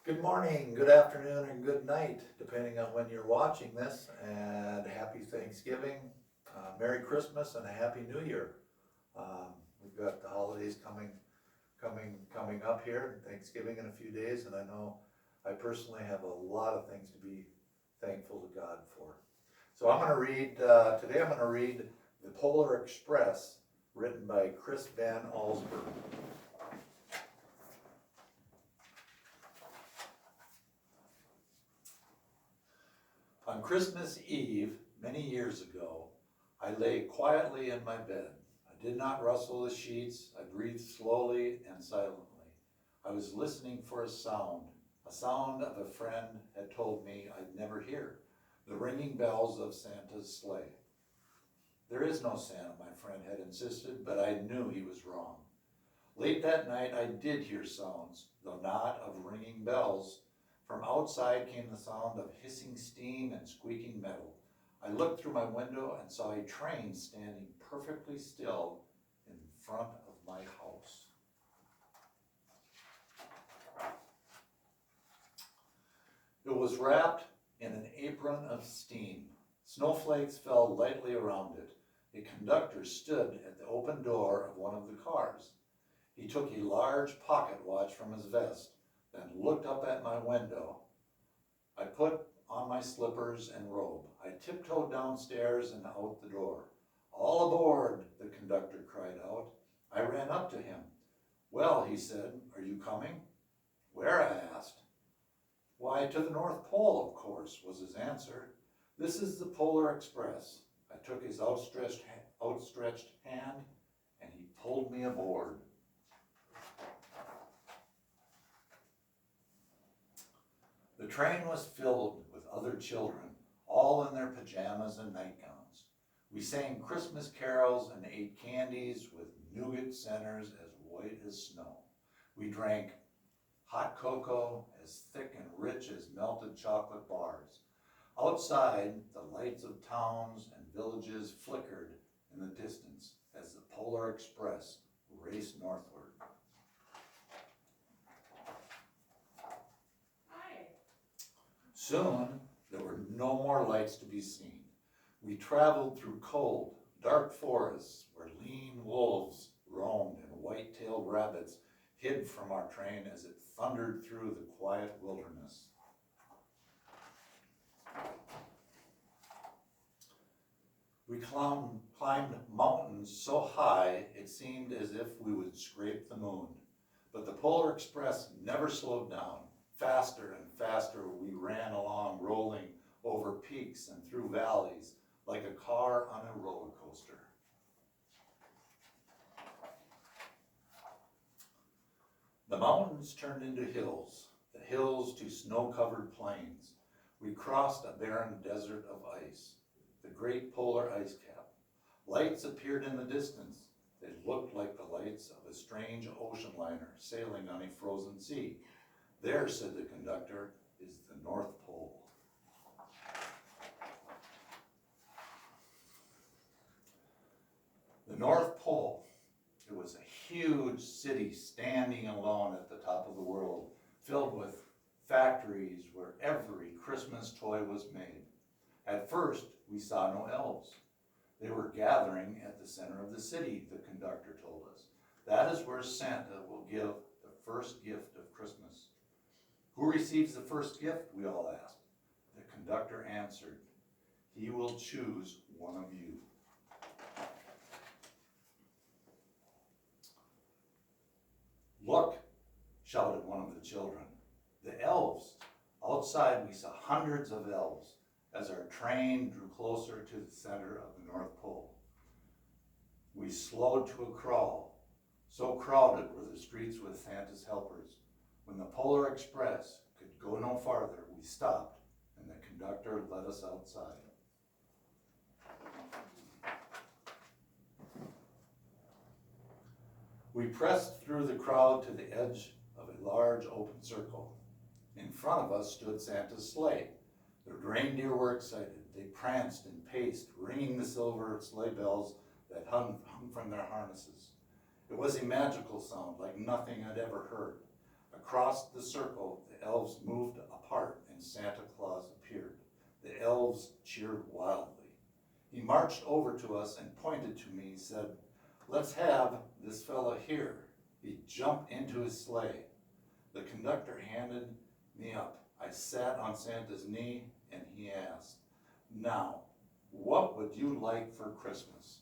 Good morning, good afternoon, and good night, depending on when you're watching this, and happy Thanksgiving, Merry Christmas, and a Happy New Year. We've got the holidays coming up here, Thanksgiving in a few days, and I know I personally have a lot of things to be thankful to God for. So I'm going to read, today I'm going to read The Polar Express, written by Chris Van Allsburg. On Christmas Eve, many years ago, I lay quietly in my bed. I did not rustle the sheets. I breathed slowly and silently. I was listening for a sound of a friend had told me I'd never hear, the ringing bells of Santa's sleigh. There is no Santa, my friend had insisted, but I knew he was wrong. Late that night, I did hear sounds, though not of ringing bells. From outside came the sound of hissing steam and squeaking metal. I looked through my window and saw a train standing perfectly still in front of my house. It was wrapped in an apron of steam. Snowflakes fell lightly around it. A conductor stood at the open door of one of the cars. He took a large pocket watch from his vest, then looked up at my window. I put on my slippers and robe. I tiptoed downstairs and out the door. "All aboard," the conductor cried out. I ran up to him. "Well," he said, "are you coming?" "Where?" I asked. "Why, to the North Pole, of course," was his answer. "This is the Polar Express." I took his outstretched hand and he pulled me aboard. The train was filled with other children, all in their pajamas and nightgowns. We sang Christmas carols and ate candies with nougat centers as white as snow. We drank hot cocoa as thick and rich as melted chocolate bars. Outside, the lights of towns and villages flickered in the distance as the Polar Express raced northward. Soon, there were no more lights to be seen. We traveled through cold, dark forests where lean wolves roamed and white-tailed rabbits hid from our train as it thundered through the quiet wilderness. We climbed mountains so high it seemed as if we would scrape the moon. But the Polar Express never slowed down. Faster and faster we ran along, rolling over peaks and through valleys like a car on a roller coaster. The mountains turned into hills, the hills to snow-covered plains. We crossed a barren desert of ice, the great polar ice cap. Lights appeared in the distance. They looked like the lights of a strange ocean liner sailing on a frozen sea. "There," said the conductor, "is the North Pole." The North Pole. It was a huge city standing alone at the top of the world, filled with factories where every Christmas toy was made. At first, we saw no elves. They were gathering at the center of the city, the conductor told us. That is where Santa will give the first gift of Christmas. "Who receives the first gift?" we all asked. The conductor answered, "He will choose one of you." "Look," shouted one of the children, "the elves." Outside we saw hundreds of elves as our train drew closer to the center of the North Pole. We slowed to a crawl. So crowded were the streets with Santa's helpers. When the Polar Express could go no farther, we stopped, and the conductor led us outside. We pressed through the crowd to the edge of a large open circle. In front of us stood Santa's sleigh. The reindeer were excited. They pranced and paced, ringing the silver sleigh bells that hung from their harnesses. It was a magical sound like nothing I'd ever heard. Across the circle, the the elves moved apart and Santa Claus appeared. The elves cheered wildly. He marched over to us and pointed to me, said, "Let's have this fella here." He jumped into his sleigh. The conductor handed me up. I sat on Santa's knee and he asked, "Now, what would you like for Christmas?"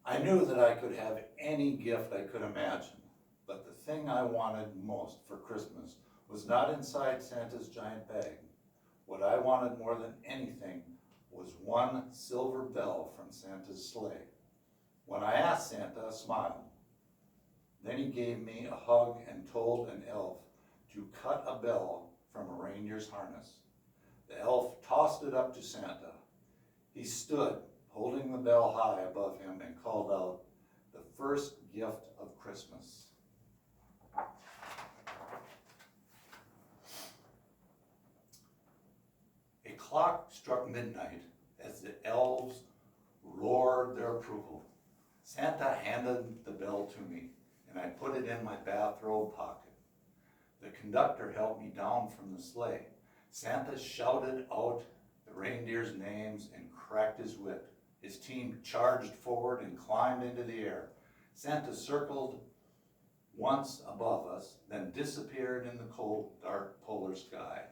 I knew that I could have any gift I could imagine, but the thing I wanted most for Christmas was not inside Santa's giant bag. What I wanted more than anything was one silver bell from Santa's sleigh. When I asked Santa, I smiled. Then he gave me a hug and told an elf to cut a bell from a reindeer's harness. The elf tossed it up to Santa. He stood, holding the bell high above him, and called out, "The first gift of Christmas." A clock struck midnight as the elves roared their approval. Santa handed the bell to me, and I put it in my bathrobe pocket. The conductor helped me down from the sleigh. Santa shouted out the reindeers' names and cracked his whip. His team charged forward and climbed into the air. Santa circled once above us, then disappeared in the cold, dark polar sky.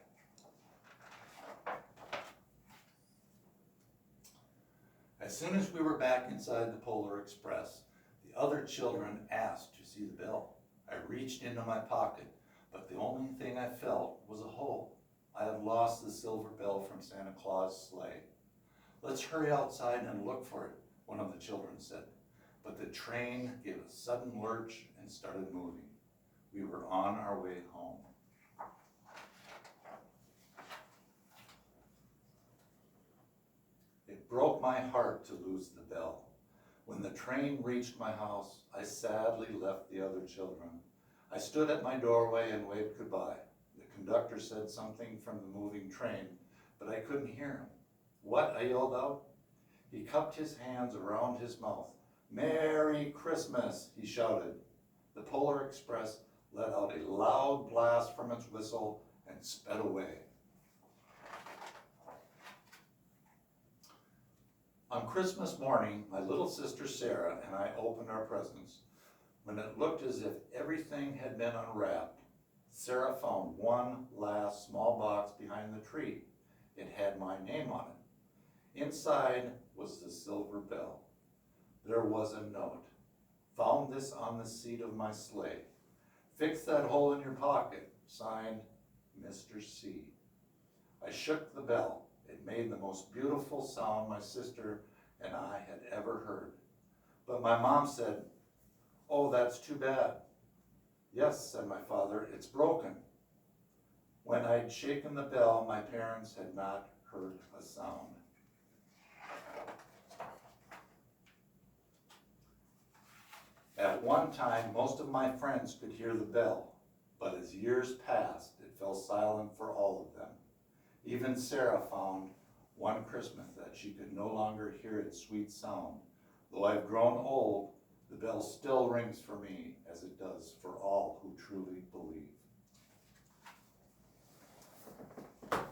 As soon as we were back inside the Polar Express, the other children asked to see the bell. I reached into my pocket, but the only thing I felt was a hole. I had lost the silver bell from Santa Claus' sleigh. "Let's hurry outside and look for it," one of the children said. But the train gave a sudden lurch and started moving. We were on our way home. It broke my heart to lose the bell. When the train reached my house, I sadly left the other children. I stood at my doorway and waved goodbye. The conductor said something from the moving train, but I couldn't hear him. "What?" I yelled out. He cupped his hands around his mouth. "Merry Christmas," he shouted. The Polar Express let out a loud blast from its whistle and sped away. On Christmas morning, my little sister Sarah and I opened our presents. When it looked as if everything had been unwrapped, Sarah found one last small box behind the tree. It had my name on it. Inside was the silver bell. There was a note. "Found this on the seat of my sleigh. Fix that hole in your pocket. Signed, Mr. C." I shook the bell. It made the most beautiful sound my sister and I had ever heard. But my mom said, "Oh, that's too bad." "Yes," said my father, "it's broken." When I'd shaken the bell, my parents had not heard a sound. At one time, most of my friends could hear the bell, but as years passed, it fell silent for all of them. Even Sarah found one Christmas that she could no longer hear its sweet sound. Though I've grown old, the bell still rings for me as it does for all who truly believe.